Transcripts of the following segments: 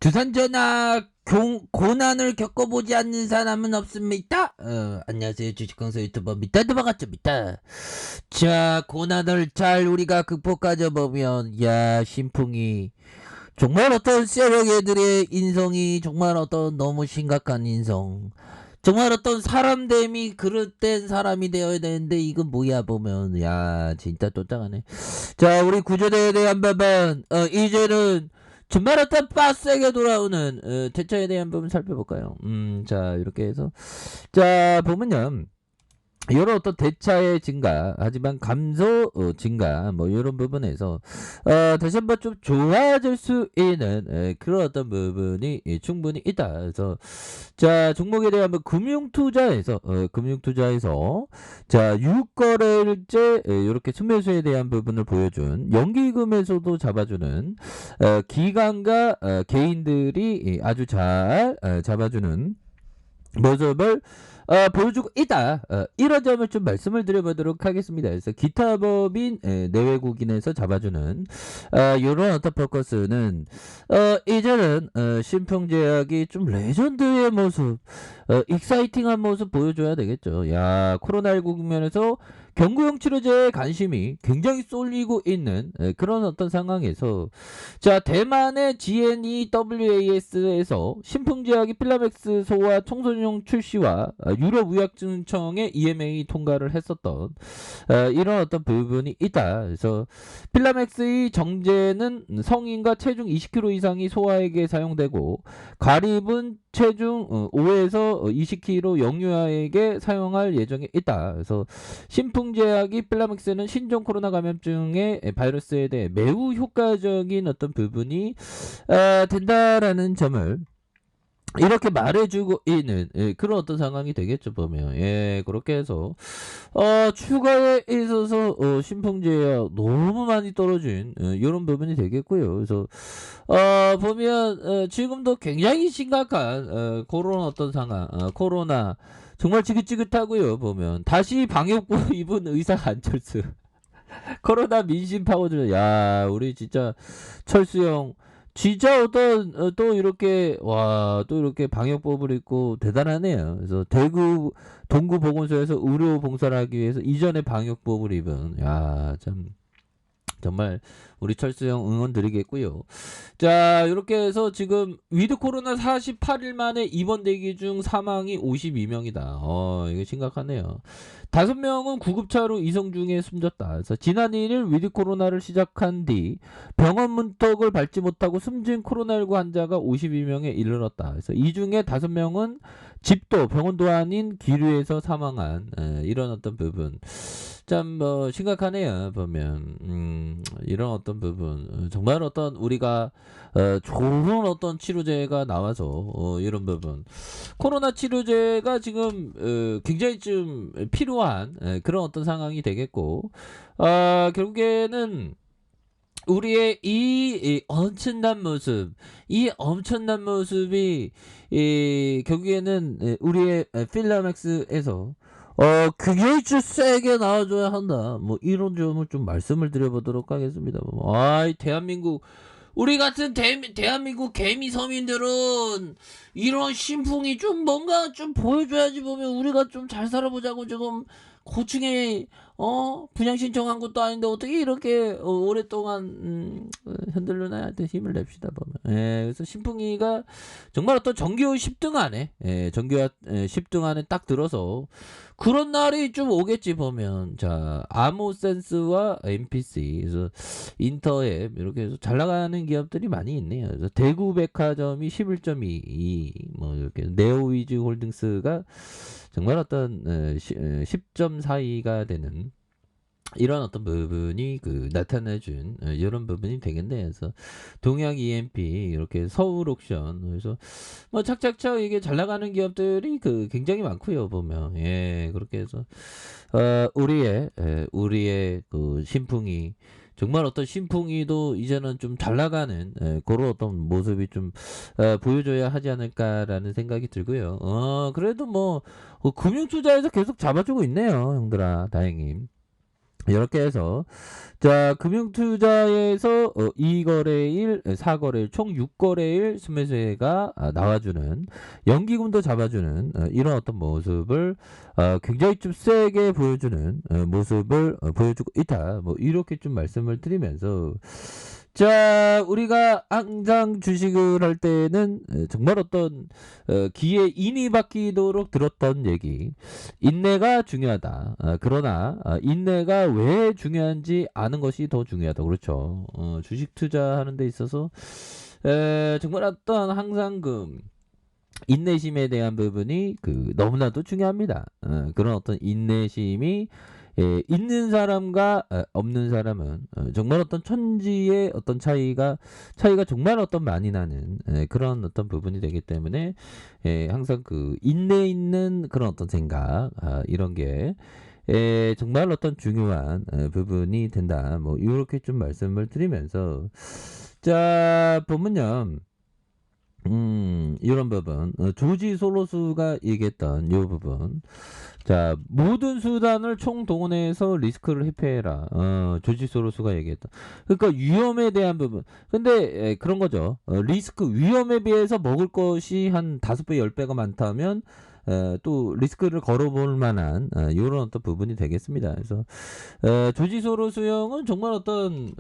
주산전화 고난을 겪어보지 않는 사람은 없습니다. 안녕하세요. 주식강사 유튜버입니다. 반갑습니다. 자, 고난을 잘 우리가 극복하자 보면, 야, 신풍이 정말 어떤 세력 애들의 인성이 정말 어떤 너무 심각한 인성. 정말 어떤 사람됨이 그릇된 사람이 되어야 되는데 이건 뭐야 보면 야 진짜 또짱하네. 자, 우리 구조대에 대한 부분 이제는 정말 어떤 빡세게 돌아오는 대처에 대한 부분 살펴볼까요? 자, 이렇게 해서 자 보면요, 이런 어떤 대차의 증가, 하지만 감소 증가, 뭐 이런 부분에서 다시 한번 좀 좋아질 수 있는 그런 어떤 부분이 충분히 있다. 그래서 자, 종목에 대한 금융투자에서 자, 6거래일째 이렇게 순매수에 대한 부분을 보여준 연기금에서도 잡아주는 기관과 개인들이 아주 잘 잡아주는 모습을 보여주고 있다. 이런 점을 좀 말씀을 드려보도록 하겠습니다. 그래서 기타 법인 내외국인에서 잡아주는 이런 어떤 포커스는 이제는 신풍제약이 좀 레전드의 모습, 익사이팅한 모습 보여줘야 되겠죠. 야, 코로나19 국면에서 경구용 치료제에 관심이 굉장히 쏠리고 있는 그런 어떤 상황에서 자, 대만의 GNEWAS에서 신풍제약이 필라맥스 소와 청소년 출시와 유럽의약증청의 EMA 통과를 했었던 이런 어떤 부분이 있다. 그래서 필라맥스의 정제는 성인과 체중 20kg 이상이 소아에게 사용되고 가립은 체중 5에서 20kg 영유아에게 사용할 예정에 있다. 그래서 신풍제약이 필라맥스는 신종 코로나 감염증의 바이러스에 대해 매우 효과적인 어떤 부분이 된다라는 점을 이렇게 말해주고 있는 그런 어떤 상황이 되겠죠 보면. 예, 그렇게 해서 추가에 있어서 신풍제약 너무 많이 떨어진 이런 부분이 되겠고요. 그래서 보면 지금도 굉장히 심각한 그런 어떤 상황, 코로나 정말 지긋지긋하고요. 보면 다시 방역복 입은 의사 안철수 코로나 민심 파고들. 야, 우리 진짜 철수 형 진짜 어떤 또 이렇게 또 이렇게 방역법을 입고 대단하네요. 그래서 대구 동구 보건소에서 의료 봉사를 하기 위해서 이전에 방역법을 입은, 야, 참 정말 우리 철수 형 응원 드리겠고요. 자, 이렇게 해서 지금 위드 코로나 48일 만에 입원 대기 중 사망이 52명이다. 이게 심각하네요. 5명은 구급차로 이송 중에 숨졌다. 그래서 지난 2일 위드 코로나를 시작한 뒤 병원 문턱을 밟지 못하고 숨진 코로나19 환자가 52명에 이르렀다. 그래서 이 중에 5명은 집도 병원도 아닌 기류에서 사망한 이런 어떤 부분. 참 뭐 심각하네요 보면. 이런 어떤 부분 정말 어떤 우리가 좋은 어떤 치료제가 나와서 이런 부분 코로나 치료제가 지금 굉장히 좀 필요한 그런 어떤 상황이 되겠고, 결국에는 우리의 이 엄청난 모습이 결국에는 우리의 필라맥스에서 그게 좀 세게 나와줘야 한다. 뭐 이런 점을 좀 말씀을 드려보도록 하겠습니다. 아이, 대한민국 우리 같은 대한민국 개미 서민들은 이런 신풍이 좀 뭔가 좀 보여줘야지. 보면 우리가 좀 잘 살아보자고 지금 고층에 분양 신청한 것도 아닌데 어떻게 이렇게 오랫동안 흔들려나. 하여튼 힘을 냅시다 보면. 예, 그래서 신풍이가 정말 어떤 정규 10등 안에 정규 10등 안에 딱 들어서 그런 날이 좀 오겠지 보면. 자, 아모센스와 NPC, 그래서 인터앱 이렇게 해서 잘 나가는 기업들이 많이 있네요. 그래서 대구백화점이 11.22, 뭐 이렇게 네오위즈 홀딩스가 정말 어떤 10.42가 되는 이런 어떤 부분이 나타내준 이런 부분이 되겠네요. 그래서 동양 EMP, 이렇게 서울 옥션, 그래서 뭐 착착착 이게 잘 나가는 기업들이 굉장히 많고요 보면. 예, 그렇게 해서 우리의 신풍이 정말 어떤 신풍이도 이제는 좀 잘 나가는 그런 어떤 모습이 좀 보여줘야 하지 않을까라는 생각이 들고요. 그래도 뭐 금융투자에서 계속 잡아주고 있네요 형들아, 다행히. 이렇게 해서 자 금융투자에서 2거래일, 4거래일 총 6거래일 순매수가 나와주는 연기금도 잡아주는 이런 어떤 모습을 굉장히 좀 세게 보여주는 모습을 보여주고 있다. 뭐 이렇게 좀 말씀을 드리면서 자 우리가 항상 주식을 할 때는 정말 어떤 귀에 인이 박히도록 들었던 얘기 인내가 중요하다. 그러나 인내가 왜 중요한지 아는 것이 더 중요하다. 그렇죠. 주식 투자하는 데 있어서 정말 어떤 항상 그 인내심에 대한 부분이 너무나도 중요합니다. 그런 어떤 인내심이 있는 사람과 없는 사람은 정말 어떤 천지의 어떤 차이가 정말 어떤 많이 나는 그런 어떤 부분이 되기 때문에 항상 인내 있는 그런 어떤 생각 이런 게 정말 어떤 중요한 부분이 된다. 뭐 이렇게 좀 말씀을 드리면서 자 보면요. 이런 부분 조지 소로스가 얘기했던 이 부분 자 모든 수단을 총동원해서 리스크를 회피해라 조지 소로스가 얘기했던 그러니까 위험에 대한 부분 근데 그런 거죠 리스크 위험에 비해서 먹을 것이 한 5배 10배가 많다면 또 리스크를 걸어볼 만한 이런 어떤 부분이 되겠습니다. 그래서 조지 소로스 형은 정말 어떤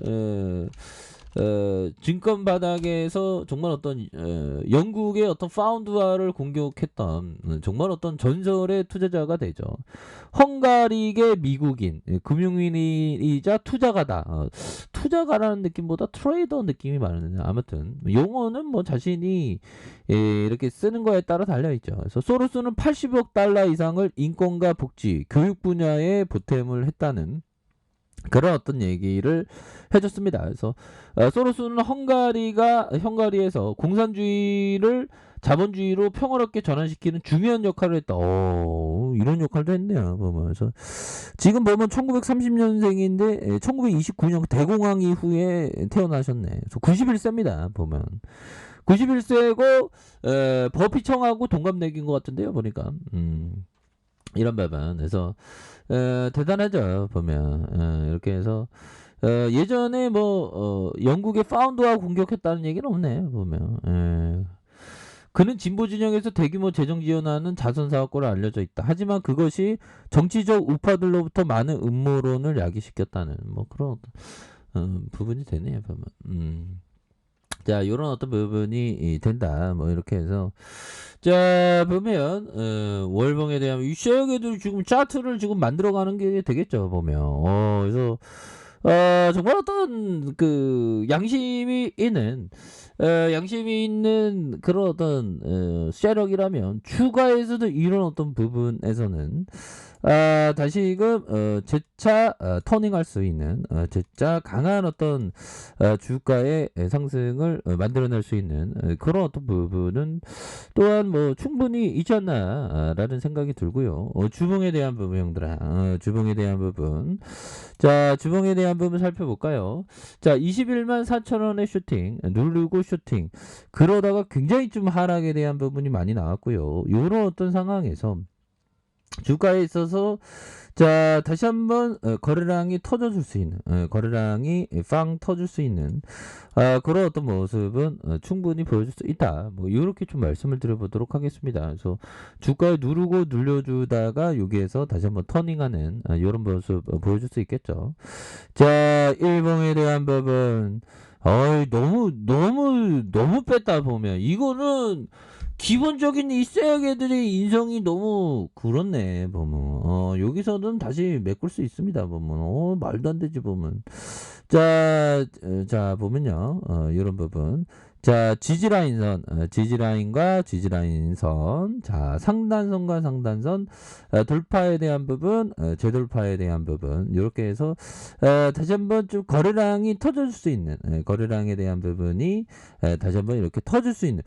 증권 바닥에서 정말 어떤 영국의 어떤 파운드화를 공격했던 정말 어떤 전설의 투자자가 되죠. 헝가리계 미국인 금융인이자 투자가다. 투자가라는 느낌보다 트레이더 느낌이 많은데 아무튼 용어는 뭐 자신이 이렇게 쓰는 거에 따라 달려있죠. 그래서 소로스는 80억 달러 이상을 인권과 복지, 교육 분야에 보탬을 했다는 그런 어떤 얘기를 해줬습니다. 그래서 소로스는 헝가리에서 공산주의를 자본주의로 평화롭게 전환시키는 중요한 역할을 했다. 이런 역할도 했네요. 보면서 지금 보면 1930년생인데 1929년 대공황 이후에 태어나셨네. 그래서 91세입니다. 보면 91세고 버피청하고 동갑내기인 것 같은데요. 보니까 이런 부분. 그래서 대단하죠. 보면 이렇게 해서 예전에 뭐 영국의 파운드와 공격했다는 얘기는 없네. 보면 그는 진보 진영에서 대규모 재정 지원하는 자선 사업가로 알려져 있다. 하지만 그것이 정치적 우파들로부터 많은 음모론을 야기시켰다는 뭐 그런 부분이 되네요. 보면 자, 요런 어떤 부분이 된다. 뭐, 이렇게 해서. 자, 보면, 월봉에 대한, 이 쉐어에도 지금 차트를 지금 만들어가는 게 되겠죠, 보면. 그래서, 정말 어떤, 양심이 있는 그런 어떤, 세력이라면, 추가에서도 이런 어떤 부분에서는, 다시금 재차 터닝할 수 있는 재차 강한 어떤 주가의 상승을 만들어낼 수 있는 그런 어떤 부분은 또한 뭐 충분히 있지 않나라는 생각이 들고요. 주봉에 대한 부분 형들아 주봉에 대한 부분 자 주봉에 대한 부분 살펴볼까요? 자 21만 4천원의 슈팅 누르고 슈팅 그러다가 굉장히 좀 하락에 대한 부분이 많이 나왔고요. 요런 어떤 상황에서 주가에 있어서 자 다시 한번 거래량이 터져줄 수 있는 거래량이 빵 터질 수 있는 그런 어떤 모습은 충분히 보여줄 수 있다. 뭐 이렇게 좀 말씀을 드려보도록 하겠습니다. 그래서 주가에 누르고 눌려주다가 여기에서 다시 한번 터닝하는 이런 모습 보여줄 수 있겠죠. 자 일봉에 대한 부분 너무 뺐다 보면 이거는 기본적인 이 세력애들의 인성이 너무 그렇네 보면 여기서는 다시 메꿀 수 있습니다 보면 말도 안 되지 보면 자 보면요 이런 부분 자 지지라인선 지지라인과 지지라인선 자 상단선과 상단선 돌파에 대한 부분 재돌파에 대한 부분 이렇게 해서 다시 한번 좀 거래량이 터질 수 있는 거래량에 대한 부분이 다시 한번 이렇게 터질 수 있는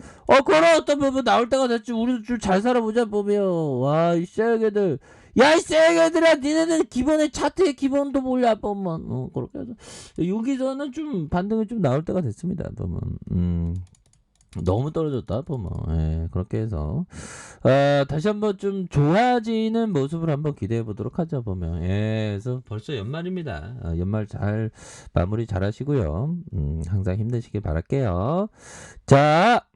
그런 어떤 부분 나올 때가 됐지 우리도 좀 잘 살아보자 보면 와 이 쎄애들 야 이 쎄애들아 니네는 기본의 차트의 기본도 몰라 보면 그렇게 해서 여기서는 좀 반등이 좀 나올 때가 됐습니다 보면 너무 떨어졌다 보면. 예, 그렇게 해서 다시 한번 좀 좋아지는 모습을 한번 기대해 보도록 하죠 보면. 예, 그래서 벌써 연말입니다. 연말 잘 마무리 잘 하시고요. 항상 힘내시길 바랄게요. 자,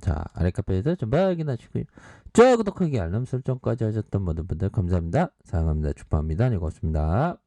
자, 아래 카페에서 좀 확인하시고요. 좋아요, 구독하기, 알람 설정까지 하셨던 모든 분들 감사합니다. 사랑합니다. 축복합니다. 네, 고맙습니다.